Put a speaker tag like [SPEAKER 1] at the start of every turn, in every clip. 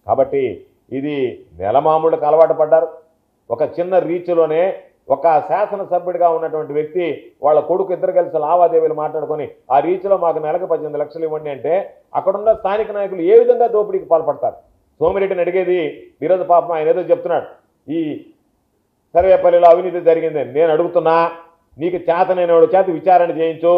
[SPEAKER 1] కాబట్టి ఇది నెలమామూళ్ళకు అలవాటు పడ్డారు. ఒక చిన్న రీచ్లోనే ఒక శాసనసభ్యుడిగా ఉన్నటువంటి వ్యక్తి వాళ్ళ కొడుకు ఇద్దరు కలిసి లావాదేవీలు మాట్లాడుకొని ఆ రీచ్లో మాకు నెలకు 18 లక్షలు ఇవ్వండి అంటే అక్కడున్న స్థానిక నాయకులు ఏ విధంగా దోపిడీకి పాల్పడతారు? సోమిరెడ్డిని అడిగేది ఈరోజు పాపం ఆయన ఏదో చెప్తున్నాడు, ఈ సర్వేపల్లిలో అవినీతి జరిగిందని. నేను అడుగుతున్నా, నీకు చేతనైనవాడు చేత విచారణ చేయించు.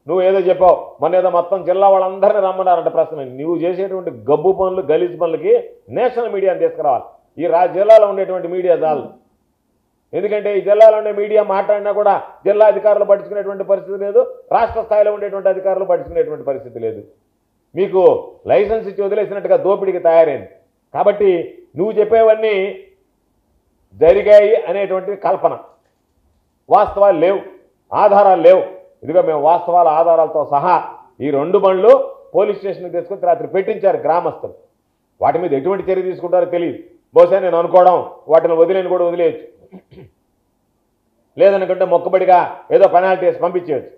[SPEAKER 1] నువ్వు ఏదో చెప్పావు, మన ఏదో మొత్తం జిల్లా వాళ్ళందరినీ రమ్మన్నారంట ప్రశ్న. నువ్వు చేసేటువంటి గబ్బు పనులు గలీజ్ పనులకి నేషనల్ మీడియాని తీసుకురావాలి. ఈ జిల్లాలో ఉండేటువంటి మీడియా చాలు. ఎందుకంటే ఈ జిల్లాలో ఉండే మీడియా మాట్లాడినా కూడా జిల్లా అధికారులు పట్టించుకునేటువంటి పరిస్థితి లేదు, రాష్ట్ర స్థాయిలో ఉండేటువంటి అధికారులు పట్టించుకునేటువంటి పరిస్థితి లేదు. మీకు లైసెన్స్ ఇచ్చి వదిలేసినట్టుగా దోపిడీకి తయారైంది. కాబట్టి నువ్వు చెప్పేవన్నీ జరిగాయి అనేటువంటి కల్పన, వాస్తవాలు లేవు, ఆధారాలు లేవు. ఇదిగో మేము వాస్తవాల ఆధారాలతో సహా ఈ 2 బండ్లు పోలీస్ స్టేషన్కి తీసుకొని రాత్రి పెట్టించారు గ్రామస్తులు. వాటి మీద ఎటువంటి చర్య తీసుకుంటారో తెలియదు. బహుశా నేను అనుకోవడం వాటిని వదిలేని కూడా వదిలేయచ్చు, లేదనుకుంటే మొక్కబడిగా ఏదో పెనాల్టీ వేసి పంపించేయచ్చు.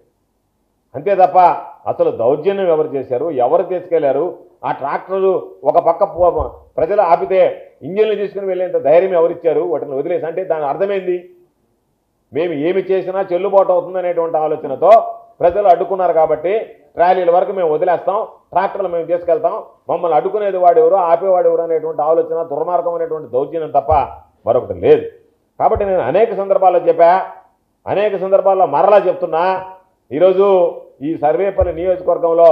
[SPEAKER 1] అంతే తప్ప అసలు దౌర్జన్యం ఎవరు చేశారు, ఎవరు తీసుకెళ్లారు? ఆ ట్రాక్టర్లు ఒక పక్క ప్రజలు ఆపితే ఇంజిన్లు తీసుకుని వెళ్ళేంత ధైర్యం ఎవరిచ్చారు? వాటిని వదిలేసి అంటే దాని అర్థమైంది, మేము ఏమి చేసినా చెల్లుబాటు అవుతుందనేటువంటి ఆలోచనతో ప్రజలు అడ్డుకున్నారు. కాబట్టి ట్రాలీల వరకు మేము వదిలేస్తాం, ట్రాక్టర్లు మేము తీసుకెళ్తాం, మమ్మల్ని అడ్డుకునేది వాడెవరు, ఆపేవాడు ఎవరు అనేటువంటి ఆలోచన, దుర్మార్గం అనేటువంటి దౌర్జన్యం తప్ప మరొకటి లేదు. కాబట్టి నేను అనేక సందర్భాల్లో చెప్పా, అనేక సందర్భాల్లో మరలా చెప్తున్నా, ఈరోజు ఈ సర్వేపల్లి నియోజకవర్గంలో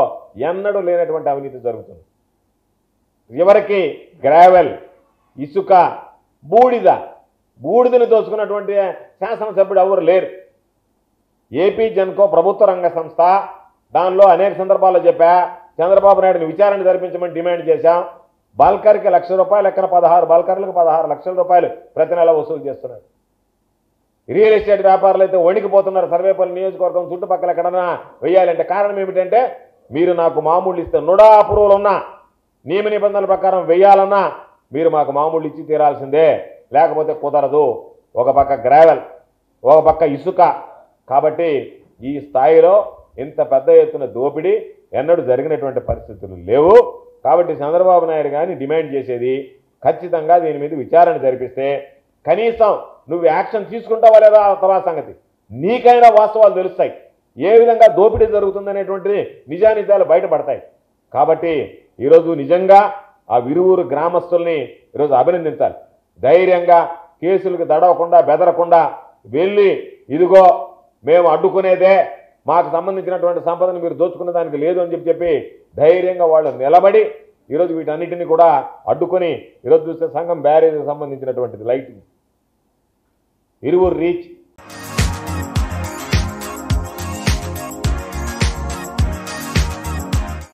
[SPEAKER 1] ఎన్నడూ లేనటువంటి అవినీతి జరుగుతుంది. ఎవరికి గ్రావెల్, ఇసుక, బూడిదని దోచుకున్నటువంటి శాసనసభ్యుడు ఎవరు లేరు. ఏపీ జెన్కో ప్రభుత్వ రంగ సంస్థ, దానిలో అనేక సందర్భాల్లో చెప్పా, చంద్రబాబు నాయుడుని విచారణ జరిపించమని డిమాండ్ చేశాం. బల్కర్కి ₹1,00,000 ఎక్కడ 16 బల్కర్లకు 16 లక్షల రూపాయలు ప్రతి నెల వసూలు చేస్తున్నారు. రియల్ ఎస్టేట్ వ్యాపారులు అయితే వణికిపోతున్నారు. సర్వేపల్లి నియోజకవర్గం చుట్టుపక్కల ఎక్కడన్నా వేయాలంటే కారణం ఏమిటంటే, మీరు నాకు మామూలు ఇస్తే నుడా అప్రూవల్ ఉన్నా, నియమ నిబంధనల ప్రకారం వేయాలన్నా మీరు మాకు మామూలు ఇచ్చి తీరాల్సిందే, లేకపోతే కుదరదు. ఒక పక్క గ్రావెల్, ఒక పక్క ఇసుక. కాబట్టి ఈ స్థాయిలో ఇంత పెద్ద ఎత్తున దోపిడీ ఎన్నడూ జరిగినటువంటి పరిస్థితులు లేవు. కాబట్టి చంద్రబాబు నాయుడు గారిని డిమాండ్ చేసేది, ఖచ్చితంగా దీని మీద విచారణ జరిపిస్తే కనీసం నువ్వు యాక్షన్ తీసుకుంటావా లేదా తర్వాత సంగతి, నీకైనా వాస్తవాలు తెలుస్తాయి, ఏ విధంగా దోపిడీ జరుగుతుందనేటువంటిది నిజానిజాలు బయటపడతాయి. కాబట్టి ఈరోజు నిజంగా ఆ విరువురు గ్రామస్తుల్ని ఈరోజు అభినందించాలి. ధైర్యంగా కేసులకు దడవకుండా బెదరకుండా వెళ్ళి, ఇదిగో మేము అడ్డుకునేదే, మాకు సంబంధించినటువంటి సంపదను మీరు దోచుకునే దానికి లేదు అని చెప్పి ధైర్యంగా వాళ్ళు నిలబడి ఈరోజు వీటన్నిటిని కూడా అడ్డుకొని, ఈరోజు చూస్తే సంఘం బ్యారేజ్కి సంబంధించినటువంటిది లైటింగ్, ఇరువురు రీచ్